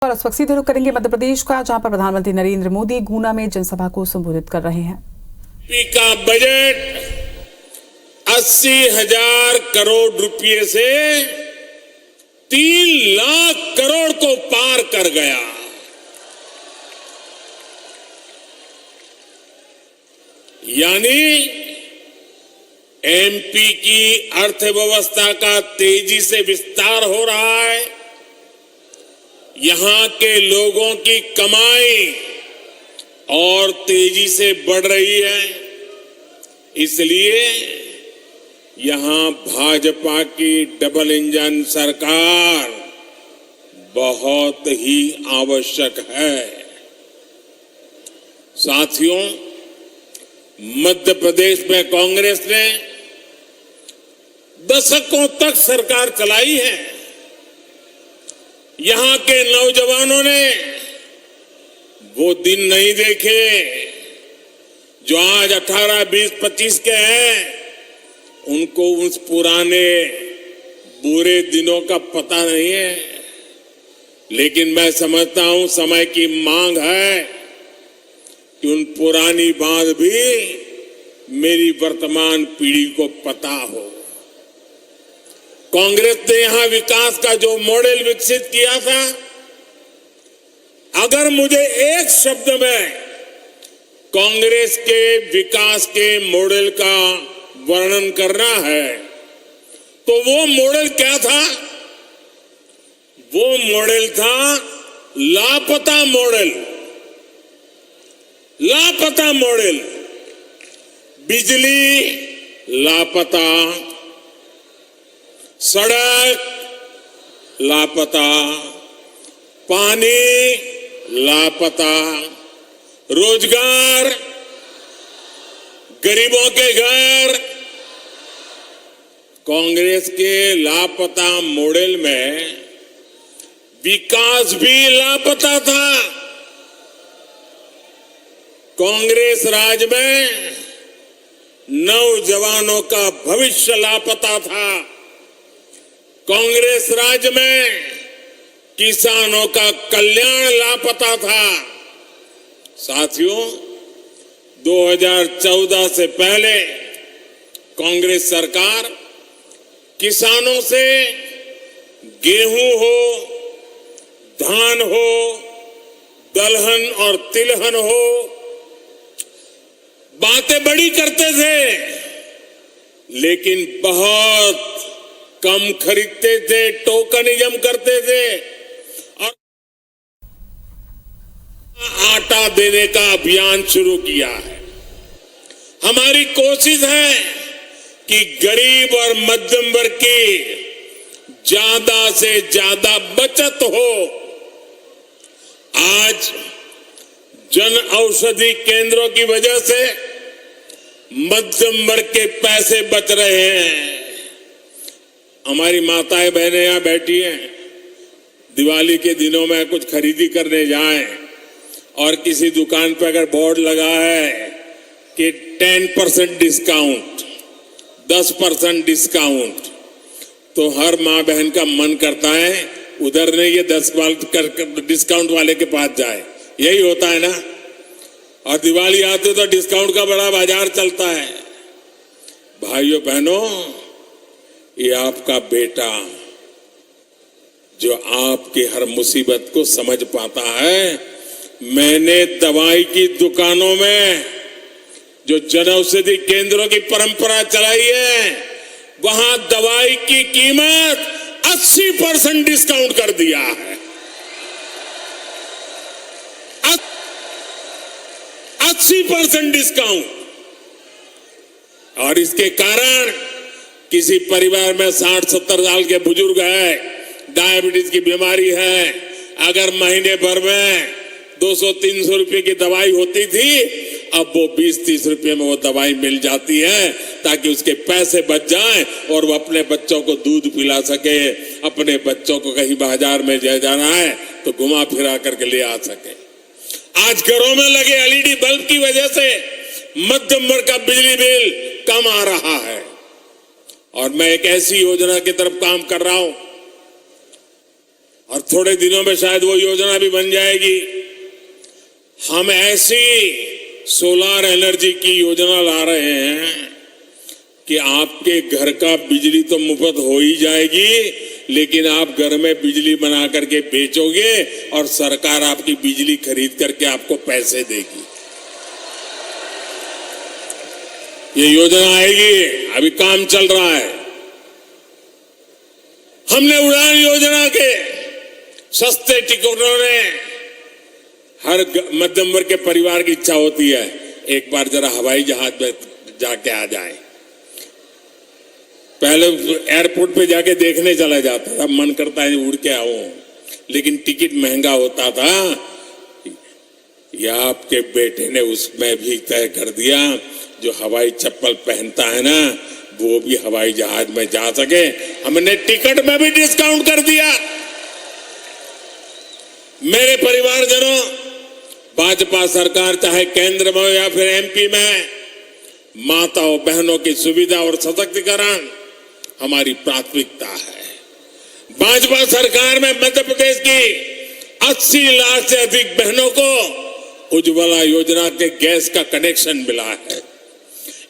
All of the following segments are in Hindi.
और इस वक्त सीधे रुख करेंगे मध्य प्रदेश का, जहां पर प्रधानमंत्री नरेंद्र मोदी गुना में जनसभा को संबोधित कर रहे हैं। का बजट 80,000 करोड़ रुपए से 3 लाख करोड़ को पार कर गया। यानी एमपी की अर्थव्यवस्था का तेजी से विस्तार हो रहा है। यहां के लोगों की कमाई और तेजी से बढ़ रही है। इसलिए यहां भाजपा की डबल इंजन सरकार बहुत ही आवश्यक है। साथियों, मध्य प्रदेश में कांग्रेस ने दशकों तक सरकार चलाई है। यहां के नौजवानों ने वो दिन नहीं देखे जो आज 18, 20, 25 के हैं। उनको उस पुराने बुरे दिनों का पता नहीं है। लेकिन मैं समझता हूं समय की मांग है कि उन पुरानी बात भी मेरी वर्तमान पीढ़ी को पता हो। कांग्रेस ने यहां विकास का जो मॉडल विकसित किया था, अगर मुझे एक शब्द में कांग्रेस के विकास के मॉडल का वर्णन करना है तो वो मॉडल क्या था? वो मॉडल था लापता मॉडल। लापता मॉडल। बिजली लापता, सड़क लापता, पानी लापता, रोजगार, गरीबों के घर। कांग्रेस के लापता मॉडल में विकास भी लापता था। कांग्रेस राज में नौजवानों का भविष्य लापता था। कांग्रेस राज में किसानों का कल्याण लापता था। साथियों, 2014 से पहले कांग्रेस सरकार किसानों से गेहूं हो, धान हो, दलहन और तिलहन हो, बातें बड़ी करते थे, लेकिन बहुत कम खरीदते थे, टोकनिज्म करते थे और आटा देने का अभियान शुरू किया है। हमारी कोशिश है कि गरीब और मध्यम वर्ग की ज्यादा से ज्यादा बचत हो। आज जन औषधि केंद्रों की वजह से मध्यम वर्ग के पैसे बच रहे हैं। हमारी माताएं बहनें यहां बैठी हैं, दिवाली के दिनों में कुछ खरीदी करने जाएं और किसी दुकान पर अगर बोर्ड लगा है कि 10% डिस्काउंट, 10% डिस्काउंट, तो हर मां बहन का मन करता है उधर नहीं, ये 10% डिस्काउंट वाले के पास जाए। यही होता है ना। और दिवाली आते तो डिस्काउंट का बड़ा बाजार चलता है। भाइयों बहनों, ये आपका बेटा जो आपकी हर मुसीबत को समझ पाता है। मैंने दवाई की दुकानों में जो जनऔषधि केंद्रों की परंपरा चलाई है, वहां दवाई की कीमत 80% डिस्काउंट कर दिया है। 80% डिस्काउंट। और इसके कारण किसी परिवार में 60-70 साल के बुजुर्ग है, डायबिटीज की बीमारी है, अगर महीने भर में 200-300 रुपए की दवाई होती थी, अब वो 20-30 रुपए में वो दवाई मिल जाती है ताकि उसके पैसे बच जाएं और वो अपने बच्चों को दूध पिला सके, अपने बच्चों को कहीं बाजार में ले जाना है तो घुमा फिरा करके ले आ सके। आज घरों में लगे एलईडी बल्ब की वजह से मध्यम वर्ग का बिजली बिल कम आ रहा है। और मैं एक ऐसी योजना की तरफ काम कर रहा हूं और थोड़े दिनों में शायद वो योजना भी बन जाएगी। हम ऐसी सोलर एनर्जी की योजना ला रहे हैं कि आपके घर का बिजली तो मुफ्त हो ही जाएगी, लेकिन आप घर में बिजली बना करके बेचोगे और सरकार आपकी बिजली खरीद करके आपको पैसे देगी। ये योजना आएगी, अभी काम चल रहा है। हमने उड़ान योजना के सस्ते टिकटों ने हर मध्यम वर्ग के परिवार की इच्छा होती है एक बार जरा हवाई जहाज में जाके आ जाए। पहले एयरपोर्ट पे जाके देखने चला जाता था, मन करता है उड़ के आऊं, लेकिन टिकट महंगा होता था। या आपके बेटे ने उसमें भी तय कर दिया जो हवाई चप्पल पहनता है ना, वो भी हवाई जहाज में जा सके। हमने टिकट में भी डिस्काउंट कर दिया। मेरे परिवारजनों, भाजपा सरकार चाहे केंद्र में या फिर एमपी में, माताओं बहनों की सुविधा और सशक्तिकरण हमारी प्राथमिकता है। भाजपा सरकार में मध्य प्रदेश की 80 लाख से अधिक बहनों को उज्ज्वला योजना के गैस का कनेक्शन मिला है।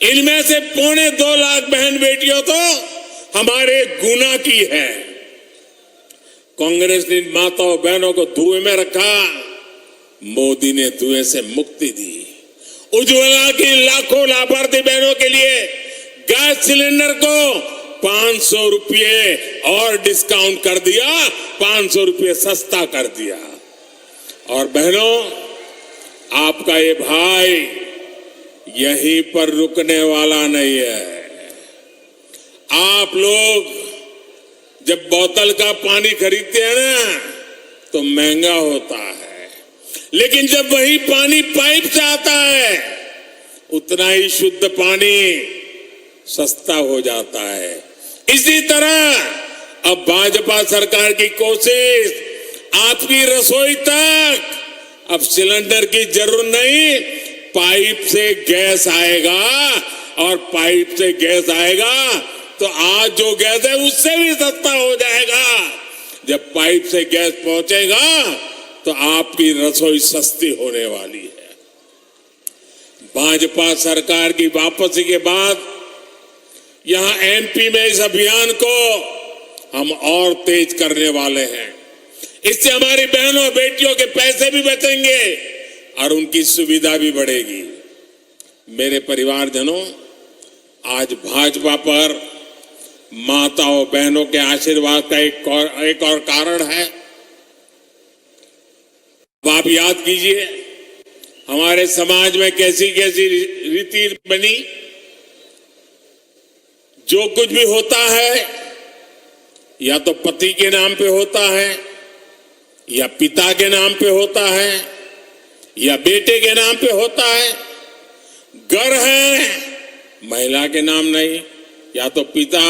इनमें से 2.25 लाख बहन बेटियों तो हमारे गुना की है। कांग्रेस ने माताओं बहनों को धुएं में रखा, मोदी ने धुएं से मुक्ति दी। उज्ज्वला की लाखों लाभार्थी बहनों के लिए गैस सिलेंडर को 500 रुपये और डिस्काउंट कर दिया, 500 रुपये सस्ता कर दिया। और बहनों, आपका ये भाई यहीं पर रुकने वाला नहीं है। आप लोग जब बोतल का पानी खरीदते हैं ना, तो महंगा होता है, लेकिन जब वही पानी पाइप से आता है, उतना ही शुद्ध पानी सस्ता हो जाता है। इसी तरह अब भाजपा सरकार की कोशिश, आपकी रसोई तक अब सिलेंडर की जरूरत नहीं, पाइप से गैस आएगा। और पाइप से गैस आएगा तो आज जो गैस है उससे भी सस्ता हो जाएगा। जब पाइप से गैस पहुंचेगा तो आपकी रसोई सस्ती होने वाली है। भाजपा सरकार की वापसी के बाद यहां एमपी में इस अभियान को हम और तेज करने वाले हैं। इससे हमारी बहनों बेटियों के पैसे भी बचेंगे और उनकी सुविधा भी बढ़ेगी। मेरे परिवारजनों, आज भाजपा पर माताओं बहनों के आशीर्वाद का एक और कारण है। आप याद कीजिए हमारे समाज में कैसी कैसी रीति बनी। जो कुछ भी होता है या तो पति के नाम पे होता है, या पिता के नाम पे होता है, या बेटे के नाम पे होता है। घर है महिला के नाम नहीं, या तो पिता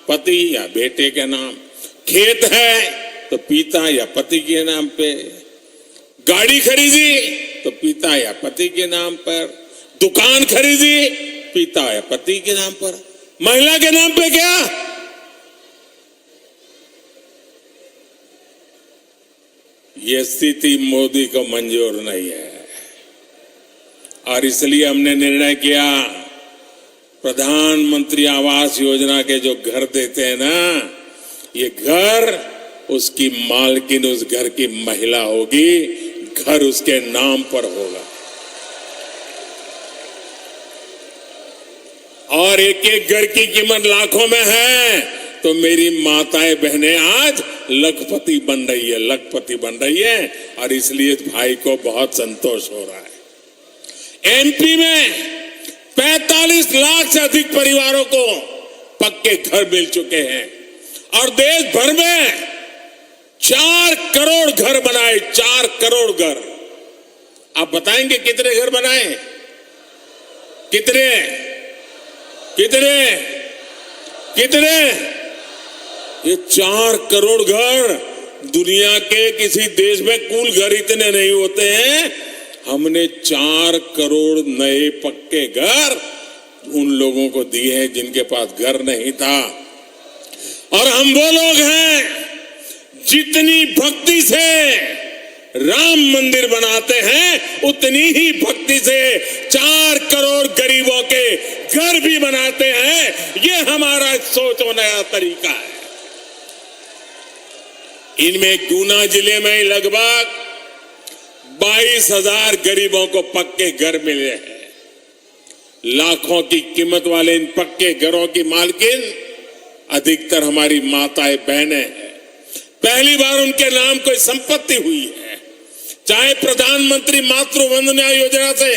पति या बेटे के नाम। खेत है तो पिता या पति के नाम पे। गाड़ी खरीदी तो पिता या पति के नाम पर। दुकान खरीदी पिता या पति के नाम पर। महिला के नाम पे क्या? ये स्थिति मोदी को मंजूर नहीं है और इसलिए हमने निर्णय किया, प्रधानमंत्री आवास योजना के जो घर देते हैं ना, ये घर उसकी मालकिन उस घर की महिला होगी, घर उसके नाम पर होगा। और एक एक घर की कीमत लाखों में है, तो मेरी माताएं बहनें आज लखपति बन रही है, लखपति बन रही है। और इसलिए भाई को बहुत संतोष हो रहा है। एमपी में 45 लाख से अधिक परिवारों को पक्के घर मिल चुके हैं और देश भर में 4 करोड़ घर बनाए, 4 करोड़ घर। आप बताएंगे कितने घर बनाए? कितने कितने कितने? ये 4 करोड़ घर, दुनिया के किसी देश में कुल घर इतने नहीं होते हैं। हमने 4 करोड़ नए पक्के घर उन लोगों को दिए हैं जिनके पास घर नहीं था। और हम वो लोग हैं जितनी भक्ति से राम मंदिर बनाते हैं उतनी ही भक्ति से 4 करोड़ गरीबों के घर भी बनाते हैं। ये हमारा सोच और नया तरीका है। इनमें गुना जिले में लगभग 22,000 गरीबों को पक्के घर मिले हैं। लाखों की कीमत वाले इन पक्के घरों की मालकिन अधिकतर हमारी माताएं बहनें हैं। पहली बार उनके नाम कोई संपत्ति हुई है। चाहे प्रधानमंत्री मातृ वंदना योजना से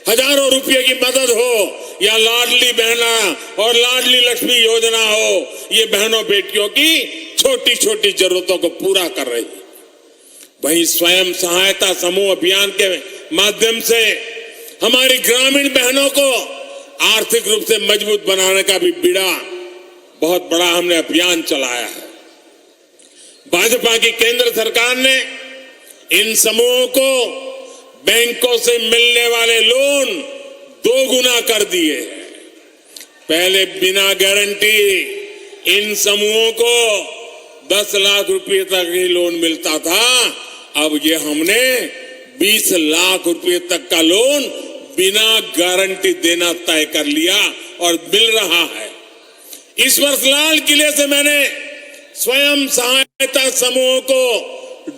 हजारों रुपए की मदद हो या लाडली बहना और लाडली लक्ष्मी योजना हो, ये बहनों बेटियों की छोटी छोटी जरूरतों को पूरा कर रही है। वहीं स्वयं सहायता समूह अभियान के माध्यम से हमारी ग्रामीण बहनों को आर्थिक रूप से मजबूत बनाने का भी बीड़ा बहुत बड़ा हमने अभियान चलाया है। भाजपा की केंद्र सरकार ने इन समूहों को बैंकों से मिलने वाले लोन 2 गुना कर दिए हैं। पहले बिना गारंटी इन समूहों को 10 लाख रुपए तक ही लोन मिलता था। अब ये हमने 20 लाख रुपए तक का लोन बिना गारंटी देना तय कर लिया और मिल रहा है। इस वर्ष लाल किले से मैंने स्वयं सहायता समूहों को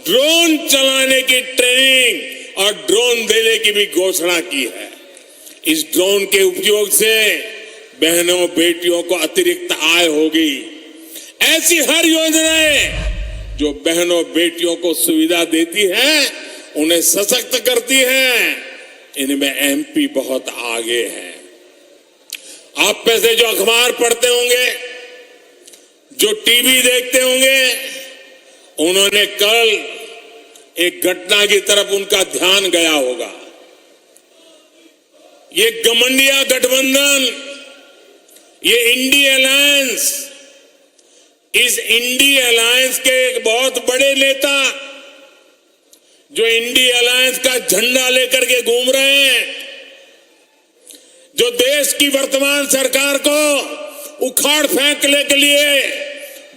ड्रोन चलाने की ट्रेनिंग और ड्रोन देने की भी घोषणा की है। इस ड्रोन के उपयोग से बहनों बेटियों को अतिरिक्त आय होगी। ऐसी हर योजनाएं जो बहनों बेटियों को सुविधा देती है, उन्हें सशक्त करती है, इनमें एमपी बहुत आगे है। आप में से जो अखबार पढ़ते होंगे, जो टीवी देखते होंगे, उन्होंने कल एक घटना की तरफ उनका ध्यान गया होगा। ये गठबंधन गठबंधन, ये इंडी अलायंस, इस इंडी अलायंस के एक बहुत बड़े नेता जो इंडी अलायंस का झंडा लेकर के घूम रहे हैं, जो देश की वर्तमान सरकार को उखाड़ फेंकने के लिए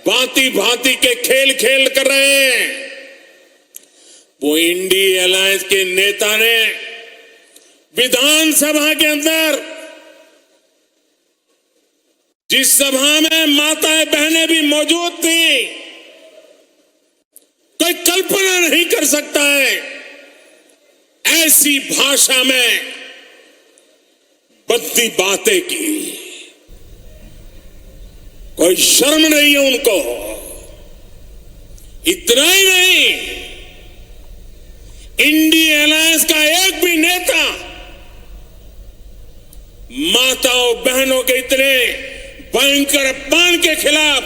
भांति भांति के खेल खेल कर रहे हैं, वो इंडी अलायंस के नेता ने विधानसभा के अंदर, जिस सभा में माताएं बहनें भी मौजूद थी, कोई कल्पना नहीं कर सकता है ऐसी भाषा में बद्दी बातें की। कोई शर्म नहीं है उनको। इतना ही नहीं, इंडी अलायंस का एक भी नेता माताओं बहनों के इतने भयंकर अपमान के खिलाफ